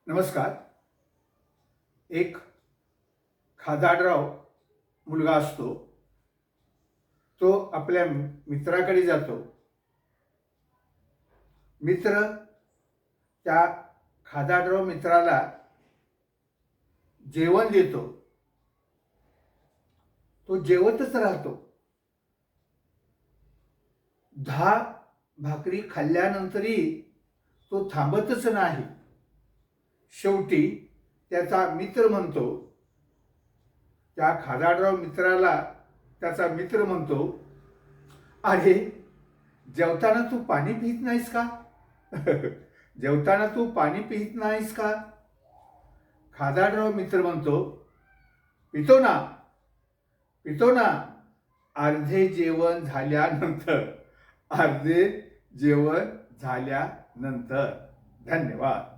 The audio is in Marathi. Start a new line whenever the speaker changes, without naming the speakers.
नमस्कार. एक खादाडराव मुलगा असतो. तो आपल्या मित्राकडे जातो. मित्र त्या खादाडराव मित्राला जेवण देतो. तो जेवतच राहतो. 10 भाकरी खाल्ल्यानंतरही तो थांबतच नाही. शेवटी त्याचा मित्र म्हणतो, त्या खादाडराव मित्राला त्याचा मित्र म्हणतो, अरे जेवताना तू पाणी पित नाहीस का? जेवताना तू पाणी पित नाहीस का? खादाडराव मित्र म्हणतो, पितो ना, पितो ना, अर्धे जेवण झाल्यानंतर, अर्धे जेवण झाल्यानंतर. धन्यवाद.